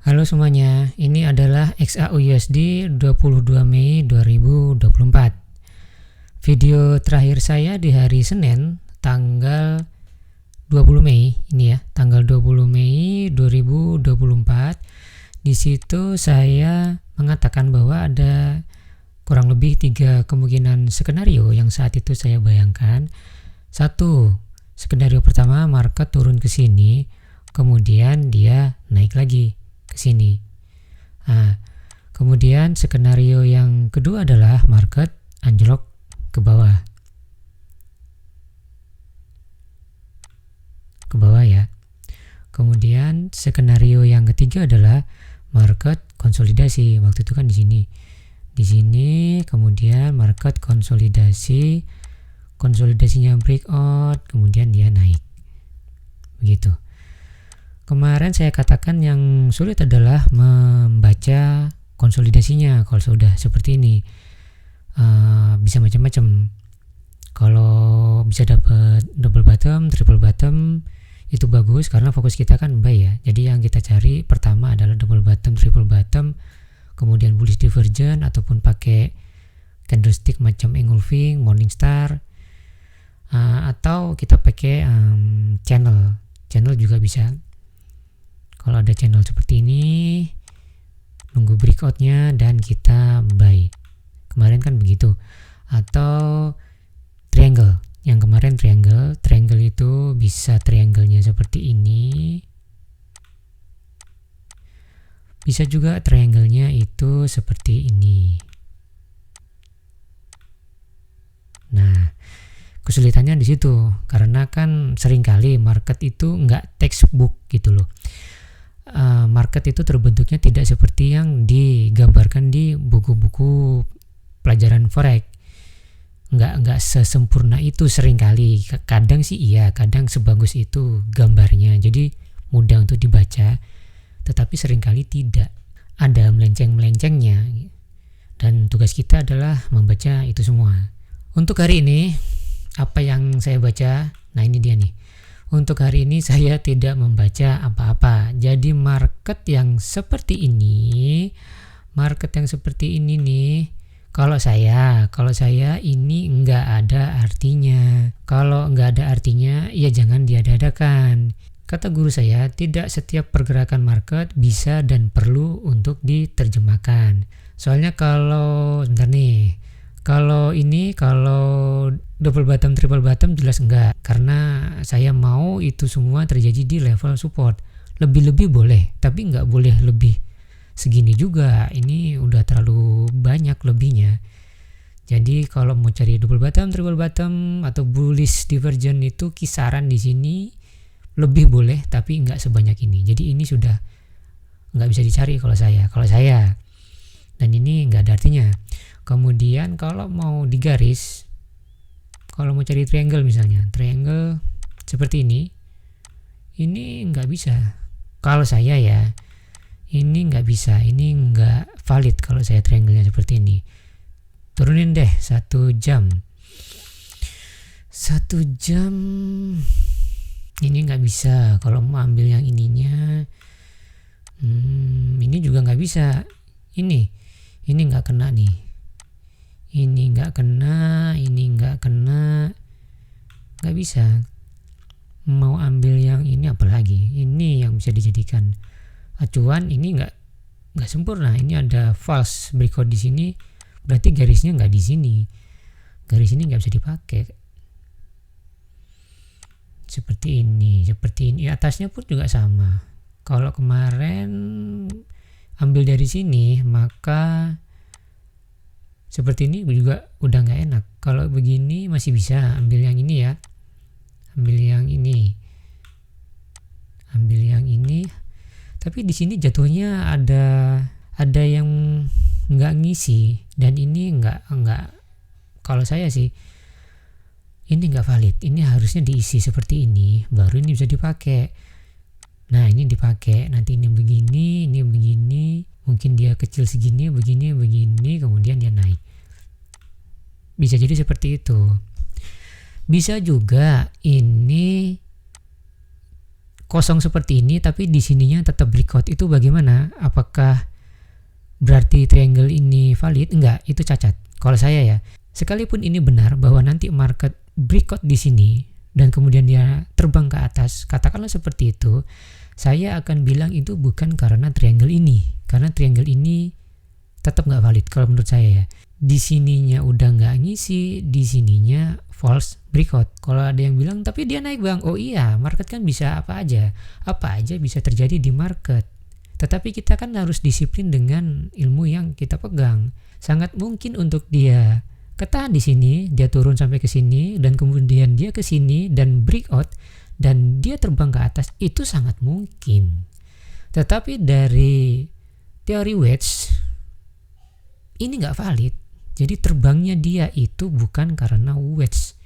Halo semuanya, ini adalah XAUUSD 22 Mei 2024. Video terakhir saya di hari Senin, tanggal 20 Mei, ini ya, tanggal 20 Mei 2024. Di situ saya mengatakan bahwa ada kurang lebih 3 kemungkinan skenario yang saat itu saya bayangkan. Satu, skenario pertama, market turun ke sini, kemudian dia naik lagi ke sini. Nah, kemudian skenario yang kedua adalah market anjlok ke bawah. Ke bawah ya. Kemudian skenario yang ketiga adalah market konsolidasi. Waktu itu kan di sini. Di sini kemudian market konsolidasi, konsolidasinya breakout, kemudian dia naik. Begitu. Kemarin saya katakan yang sulit adalah membaca konsolidasinya kalau sudah seperti ini. Bisa macam-macam. Kalau bisa dapat double bottom, triple bottom, itu bagus karena fokus kita kan buy ya. Jadi yang kita cari pertama adalah double bottom, triple bottom, kemudian bullish divergence ataupun pakai candlestick macam engulfing, morningstar, atau kita pakai channel juga bisa. Kalau ada channel seperti ini, nunggu breakoutnya dan kita buy. Kemarin kan begitu. Atau triangle. Yang kemarin triangle. Triangle itu bisa triangle-nya seperti ini. Bisa juga triangle-nya itu seperti ini. Nah, kesulitannya di situ. Karena kan seringkali market itu nggak textbook gitu loh. Market itu terbentuknya tidak seperti yang digambarkan di buku-buku pelajaran forex. Nggak sesempurna itu seringkali. Kadang sih iya, kadang sebagus itu gambarnya. Jadi mudah untuk dibaca, tetapi seringkali tidak. Ada melenceng-melencengnya. Dan tugas kita adalah membaca itu semua. Untuk hari ini, apa yang saya baca? Nah ini dia nih. Untuk hari ini saya tidak membaca apa-apa. Jadi market yang seperti ini nih, kalau saya ini enggak ada artinya. Kalau enggak ada artinya, ya jangan diada-adakan. Kata guru saya, tidak setiap pergerakan market bisa dan perlu untuk diterjemahkan. Soalnya kalau double bottom, triple bottom jelas enggak, karena saya mau itu semua terjadi di level support. Lebih-lebih boleh, tapi enggak boleh lebih segini juga. Ini udah terlalu banyak lebihnya. Jadi kalau mau cari double bottom, triple bottom atau bullish divergence itu kisaran di sini lebih boleh, tapi enggak sebanyak ini. Jadi ini sudah enggak bisa dicari kalau saya. Dan ini enggak ada artinya. Kemudian kalau mau digaris, kalau mau cari triangle misalnya, triangle seperti ini nggak bisa. Kalau saya ya, ini nggak bisa, ini nggak valid kalau saya triangle-nya seperti ini. Turunin deh 1 jam. 1 jam ini nggak bisa. Kalau mau ambil yang ininya, ini juga nggak bisa. Ini nggak kena nih. Ini nggak kena, nggak bisa. Mau ambil yang ini apalagi? Ini yang bisa dijadikan acuan. Ini nggak sempurna. Ini ada false breakout di sini, berarti garisnya nggak di sini. Garis ini nggak bisa dipakai. Seperti ini. Atasnya pun juga sama. Kalau kemarin ambil dari sini, maka seperti ini juga udah nggak enak. Kalau begini masih bisa ambil yang ini ya, ambil yang ini. Tapi di sini jatuhnya ada yang nggak ngisi, dan ini nggak. Kalau saya sih ini nggak valid. Ini harusnya diisi seperti ini, baru ini bisa dipakai. Nah ini dipakai, nanti ini begini, mungkin dia kecil segini, begini, kemudian dia naik. Bisa jadi seperti itu. Bisa juga ini kosong seperti ini tapi di sininya tetap breakout, itu bagaimana? Apakah berarti triangle ini valid? Enggak, itu cacat. Kalau saya ya, sekalipun ini benar bahwa nanti market breakout di sini dan kemudian dia terbang ke atas, katakanlah seperti itu, saya akan bilang itu bukan karena triangle ini, karena triangle ini tetap nggak valid kalau menurut saya ya. Di sininya udah nggak ngisi, di sininya false breakout. Kalau ada yang bilang tapi dia naik bang, oh iya, market kan bisa apa aja bisa terjadi di market. Tetapi kita kan harus disiplin dengan ilmu yang kita pegang. Sangat mungkin untuk dia ketahan di sini, dia turun sampai ke sini dan kemudian dia ke sini dan breakout dan dia terbang ke atas, itu sangat mungkin. Tetapi dari teori wedge ini nggak valid. Jadi terbangnya dia itu bukan karena wedge,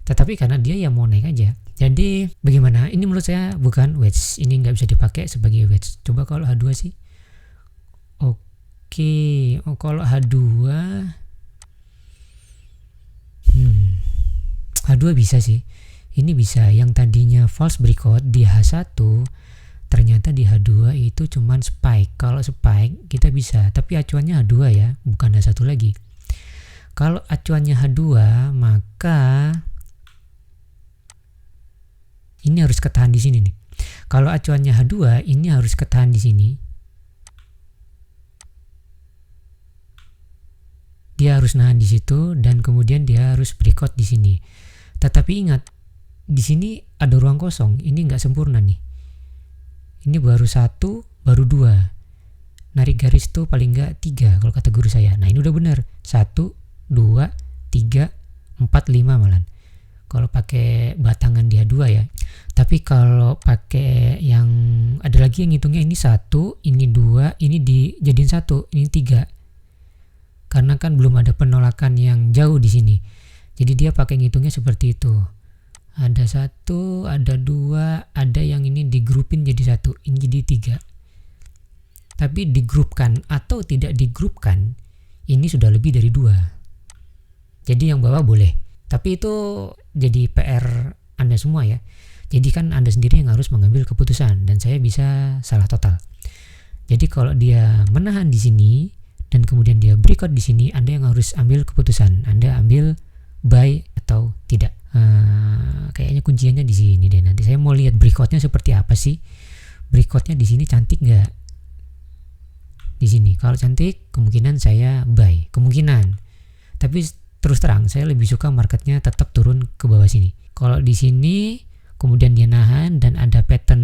tetapi karena dia ya mau naik aja. Jadi bagaimana? Ini menurut saya bukan wedge, ini nggak bisa dipakai sebagai wedge. Coba kalau H2 sih. Oke, kalau H2 H2 bisa sih. Ini bisa, yang tadinya false breakout di H1 ternyata di H2 itu cuman spike. Kalau spike kita bisa, tapi acuannya H2 ya, bukan H1 lagi. Kalau acuannya H2 maka ini harus ketahan di sini nih. Kalau acuannya H2 ini harus ketahan di sini. Dia harus nahan di situ dan kemudian dia harus breakout di sini. Tetapi ingat, di sini ada ruang kosong. Ini nggak sempurna nih. Ini baru 1, baru 2. Narik garis tuh paling nggak 3 kalau kata guru saya. Nah ini udah benar. 1, 2, 3, 4, 5 malah. Kalau pakai batangan dia 2 ya. Tapi kalau pakai yang ada lagi yang ngitungnya ini 1, ini 2, ini dijadiin 1, ini 3. Karena kan belum ada penolakan yang jauh di sini. Jadi dia pakai ngitungnya seperti itu. Ada 1, ada 2, ada yang ini digrupin jadi 1, ini jadi 3. Tapi digrupkan atau tidak digrupkan, ini sudah lebih dari 2. Jadi yang bawah boleh. Tapi itu jadi PR Anda semua ya. Jadi kan Anda sendiri yang harus mengambil keputusan dan saya bisa salah total. Jadi kalau dia menahan di sini dan kemudian dia breakout di sini, Anda yang harus ambil keputusan. Anda ambil buy atau tidak. Kayaknya kunciannya di sini deh. Nanti saya mau lihat breakoutnya seperti apa sih. Breakoutnya di sini cantik nggak? Di sini. Kalau cantik, kemungkinan saya buy. Kemungkinan. Tapi terus terang, saya lebih suka marketnya tetap turun ke bawah sini. Kalau di sini, kemudian dia nahan dan ada pattern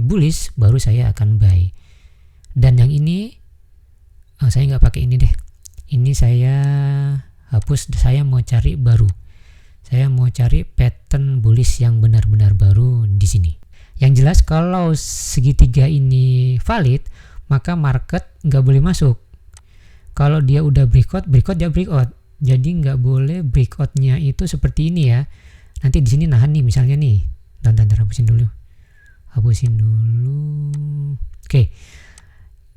bullish, baru saya akan buy. Dan yang ini, saya nggak pakai ini deh. Ini saya hapus. Saya mau cari baru. Saya mau cari pattern bullish yang benar-benar baru di sini. Yang jelas kalau segitiga ini valid, maka market nggak boleh masuk. Kalau dia udah breakout dia breakout. Jadi nggak boleh breakoutnya itu seperti ini ya. Nanti di sini nahan nih misalnya nih. Ntar hapusin dulu. Oke.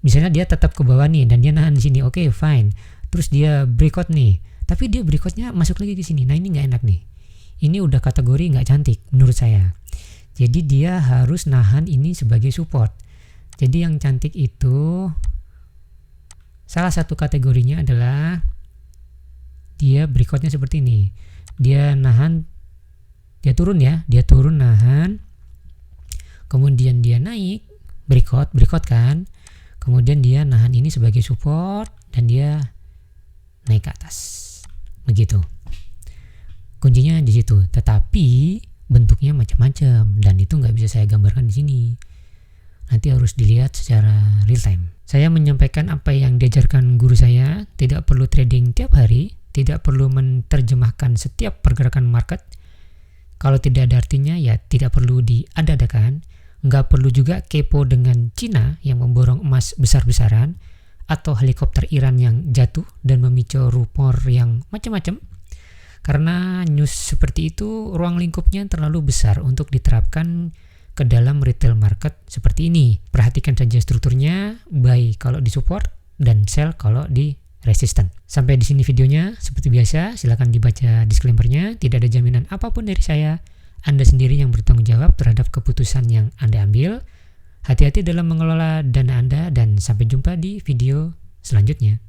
Misalnya dia tetap ke bawah nih dan dia nahan di sini. Oke, fine. Terus dia breakout nih. Tapi dia breakoutnya masuk lagi ke sini. Nah ini nggak enak nih. Ini udah kategori nggak cantik menurut saya. Jadi dia harus nahan ini sebagai support. Jadi yang cantik itu salah satu kategorinya adalah dia breakoutnya seperti ini. Dia nahan, dia turun ya. Dia turun nahan. Kemudian dia naik, breakout kan. Kemudian dia nahan ini sebagai support dan dia naik ke atas. Begitu. Kuncinya di situ. Tetapi bentuknya macam-macam dan itu nggak bisa saya gambarkan di sini. Nanti harus dilihat secara real time. Saya menyampaikan apa yang diajarkan guru saya. Tidak perlu trading tiap hari, tidak perlu menerjemahkan setiap pergerakan market. Kalau tidak ada artinya ya tidak perlu diada-adakan. Nggak perlu juga kepo dengan Cina yang memborong emas besar-besaran atau helikopter Iran yang jatuh dan memicu rumor yang macam-macam. Karena news seperti itu ruang lingkupnya terlalu besar untuk diterapkan ke dalam retail market seperti ini. Perhatikan saja strukturnya, buy kalau di support dan sell kalau di resisten. Sampai di sini videonya. Seperti biasa, silakan dibaca disclaimer-nya. Tidak ada jaminan apapun dari saya. Anda sendiri yang bertanggung jawab terhadap keputusan yang Anda ambil. Hati-hati dalam mengelola dana Anda dan sampai jumpa di video selanjutnya.